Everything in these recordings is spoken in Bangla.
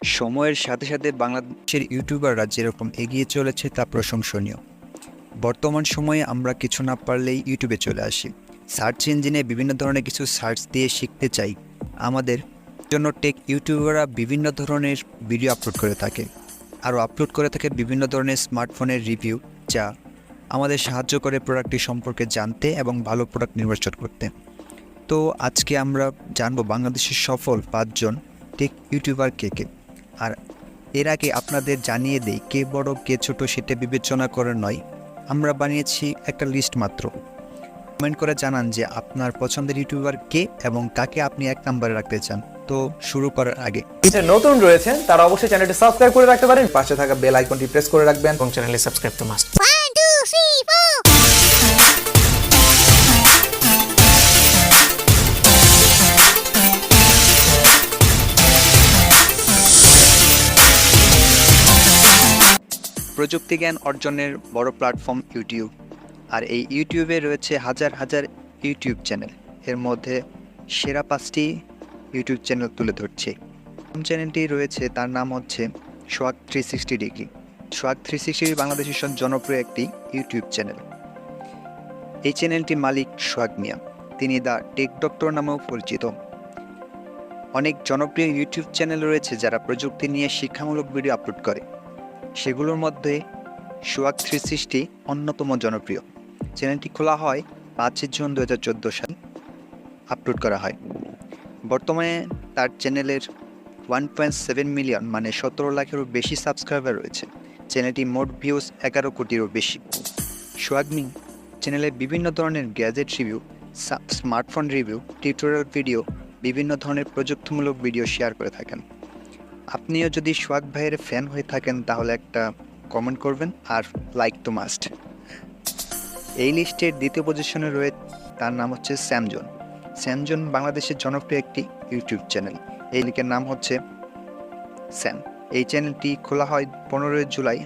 সময়ের সাথে সাথে বাংলাদেশের ইউটিউবাররা যেরকম এগিয়ে চলেছে তা প্রশংসনীয়। বর্তমান সময়ে আমরা কিছু না পারলেই ইউটিউবে চলে আসি। সার্চ ইঞ্জিনে বিভিন্ন ধরনের কিছু সার্চ দিয়ে শিখতে চাই। আমাদের জন্য টেক ইউটিউবাররা বিভিন্ন ধরনের ভিডিও আপলোড করে থাকে, আরও আপলোড করে থাকে বিভিন্ন ধরনের স্মার্টফোনের রিভিউ, যা আমাদের সাহায্য করে প্রোডাক্টটি সম্পর্কে জানতে এবং ভালো প্রোডাক্ট নির্বাচন করতে। তো আজকে আমরা জানবো বাংলাদেশের সফল 5 জন টেক ইউটিউবার কে কে। আর এর আগে আপনাদের জানিয়ে দেই, কে বড় কে ছোট সেটা বিবেচনা করে নয়, আমরা বানিয়েছি একটা লিস্ট মাত্র। কমেন্ট করে জানান যে আপনার পছন্দের ইউটিউবার কে এবং কাকে আপনি 1 নম্বরে রাখতে চান। তো শুরু করার আগে যারা নতুন রয়েছেন তারা অবশ্যই চ্যানেলটি সাবস্ক্রাইব করে রাখতে পারেন, পাশে থাকা বেল আইকনটি প্রেস করে রাখবেন এবং চ্যানেলে সাবস্ক্রাইব তো মাস্ট। 1, 2, 3, 4. প্রযুক্তি জ্ঞান অর্জনের বড় প্ল্যাটফর্ম ইউটিউব। আর এই ইউটিউবে রয়েছে হাজার হাজার ইউটিউব চ্যানেল। এর মধ্যে সেরা 5টি ইউটিউব চ্যানেল তুলে ধরছে। প্রথম চ্যানেলটি রয়েছে, তার নাম হচ্ছে সোহাগ 360 ডিগ্রি। সোহাগ 360 বাংলাদেশের জনপ্রিয় একটি ইউটিউব চ্যানেল। এই চ্যানেলটির মালিক সোহাগ মিয়া। তিনি দ্য টেক ডক্টর নামেও পরিচিত। অনেক জনপ্রিয় ইউটিউব চ্যানেল রয়েছে যারা প্রযুক্তি নিয়ে শিক্ষামূলক ভিডিও আপলোড করে। সেগুলোর মধ্যে সোহাগ 360 অন্যতম জনপ্রিয়। চ্যানেলটি খোলা হয় 5 জুন 2014 সালে। আপলোড করা হয়। বর্তমানে তার চ্যানেলের 1.7 মিলিয়ন মানে 17 লাখেরও বেশি সাবস্ক্রাইবার রয়েছে। চ্যানেলটি মোট ভিউজ 11 কোটিরও বেশি। সোহাগ মিয়া চ্যানেলে বিভিন্ন ধরনের gadget review, smartphone review, tutorial video, বিভিন্ন ধরনের প্রযুক্তিমূলক ভিডিও শেয়ার করে থাকেন। আপনিও যদি সোহাগ ভাইয়ের ফ্যান হয়ে থাকেন তাহলে একটা কমেন্ট করবেন, আর লাইক তো মাস্ট। এই লিস্টের দ্বিতীয় পজিশনে রয়েছে, তার নাম হচ্ছে স্যামজোন। স্যামজোন বাংলাদেশের জনপ্রিয় একটি ইউটিউব চ্যানেল। এই লিঙ্কের নাম হচ্ছে স্যাম। এই চ্যানেলটি খোলা হয় 15 জুলাই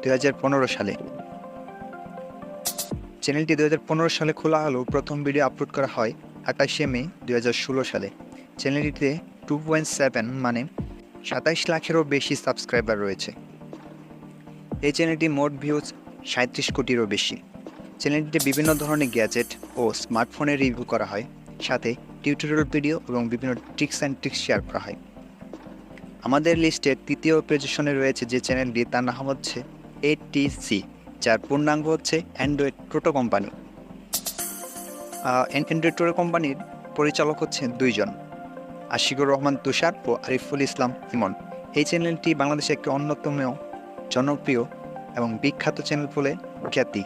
2015 সালে। চ্যানেলটি 2015 সালে খোলা হলেও প্রথম ভিডিও আপলোড করা হয় 28 মে 2016 সালে। চ্যানেলটিতে 2.7 মানে 27 লাখেরও বেশি সাবস্ক্রাইবার রয়েছে। এই চ্যানেলটি মোট ভিউজ 37 কোটিরও বেশি। চ্যানেলটিতে বিভিন্ন ধরনের গ্যাজেট ও স্মার্টফোনের রিভিউ করা হয়, সাথে টিউটোরিয়াল ভিডিও এবং বিভিন্ন ট্রিক্স অ্যান্ড ট্রিক্স শেয়ার করা হয়। আমাদের লিস্টের তৃতীয় পজিশনে রয়েছে যে চ্যানেলটি, তার নাম হচ্ছে এটিসি, যার পূর্ণাঙ্গ হচ্ছে অ্যান্ড্রয়েড টোটো কোম্পানি। অ্যান্ড্রয়েড টোটো কোম্পানির পরিচালক হচ্ছেন 2 জন, আশিকুর রহমান তুষার ও আরিফুল ইসলাম ইমন। এই চ্যানেলটি বাংলাদেশে একটি অন্যতম জনপ্রিয় এবং বিখ্যাত চ্যানেল বলে খ্যাতি।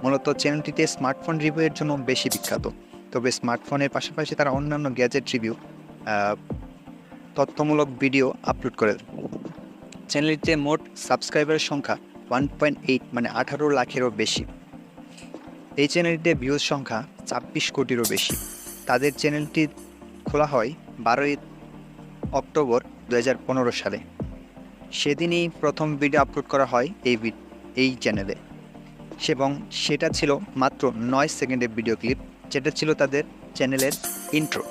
মূলত চ্যানেলটিতে স্মার্টফোন রিভিউয়ের জন্য বেশি বিখ্যাত, তবে স্মার্টফোনের পাশাপাশি তারা অন্যান্য গ্যাজেট রিভিউ, তথ্যমূলক ভিডিও আপলোড করে। চ্যানেলটিতে মোট সাবস্ক্রাইবারের সংখ্যা 1.8 মানে 18 লাখেরও বেশি। এই চ্যানেলটিতে ভিউজ সংখ্যা 26 কোটিরও বেশি। তাদের চ্যানেলটি খোলা হয় 12 অক্টোবর 2015 সালে। সেদিনই প্রথম ভিডিও আপলোড করা হয় এই চ্যানেলে, এবং সেটা ছিল মাত্র 9 সেকেন্ডের ভিডিও ক্লিপ, যেটা ছিল তাদের চ্যানেলের ইন্ট্রো।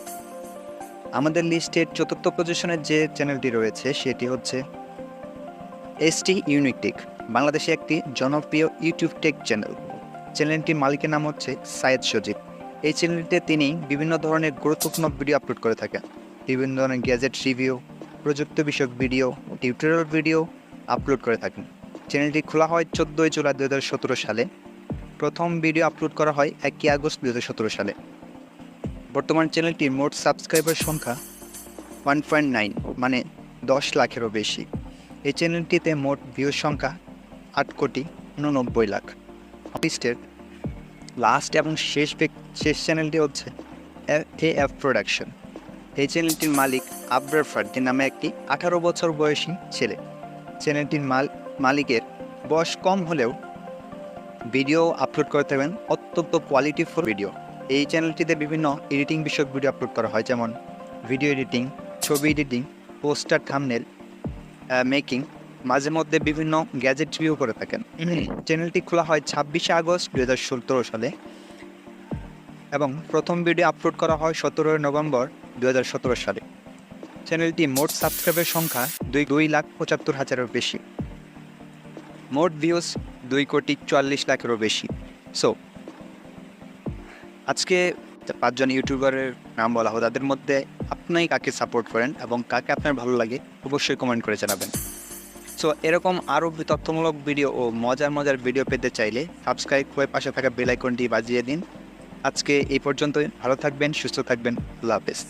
আমাদের লিস্টের চতুর্থ পজিশনে যে চ্যানেলটি রয়েছে সেটি হচ্ছে এসটি ইউনিক টেক, বাংলাদেশে একটি জনপ্রিয় ইউটিউব টেক চ্যানেল। চ্যানেলটির মালিকের নাম হচ্ছে সায়েদ সজীব। এই চ্যানেলটিতে তিনি বিভিন্ন ধরনের গুরুত্বপূর্ণ ভিডিও আপলোড করে থাকেন। বিভিন্ন ধরনের গ্যাজেট রিভিউ, প্রযুক্তি বিষয়ক ভিডিও, টিউটোরিয়াল ভিডিও আপলোড করে থাকেন। চ্যানেলটি খোলা হয় 14 জুলাই 2017 সালে। প্রথম ভিডিও আপলোড করা হয় 1 আগস্ট 2017 সালে। বর্তমান চ্যানেলটির মোট সাবস্ক্রাইবার সংখ্যা 1.9 মানে 10 লাখেরও বেশি। এই চ্যানেলটিতে মোট ভিউর সংখ্যা 8 কোটি 89 লাখ। লিস্টের লাস্ট এবং শেষ চ্যানেলটি হচ্ছে এএফ প্রোডাকশন। এই চ্যানেলটির মালিক আবরার ফারদিন নামে একটি 18 বছর বয়সী ছেলে। চ্যানেলটির মালিকের বয়স কম হলেও ভিডিও আপলোড করে থাকবেন অত্যন্ত কোয়ালিটিফুল ভিডিও। এই চ্যানেলটিতে বিভিন্ন এডিটিং বিষয়ক ভিডিও আপলোড করা হয়, যেমন ভিডিও এডিটিং, ছবি এডিটিং, পোস্টার থাম্বনেল মেকিং, মাঝে মধ্যে বিভিন্ন গ্যাজেট রিভিউ করে থাকেন। চ্যানেলটি খোলা হয় 26 আগস্ট 2017 সালে এবং প্রথম ভিডিও আপলোড করা হয় 17 নভেম্বর 2017 সালে। চ্যানেলটি মোট সাবস্ক্রাইবের সংখ্যা 2,75,000-এরও বেশি। মোট ভিউজ 2,44,00,000-এরও বেশি। সো আজকে 5 জন ইউটিউবারের নাম বলা হলো, তাদের মধ্যে আপনি কাকে সাপোর্ট করেন এবং কাকে আপনার ভালো লাগে অবশ্যই কমেন্ট করে জানাবেন। সো এরকম আরও তথ্যমূলক ভিডিও ও মজার ভিডিও পেতে চাইলে সাবস্ক্রাইব করে পাশে থাকা বেল আইকনটি বাজিয়ে দিন। আজকে এই পর্যন্তই। ভালো থাকবেন, সুস্থ থাকবেন। আল্লাহ হাফেজ।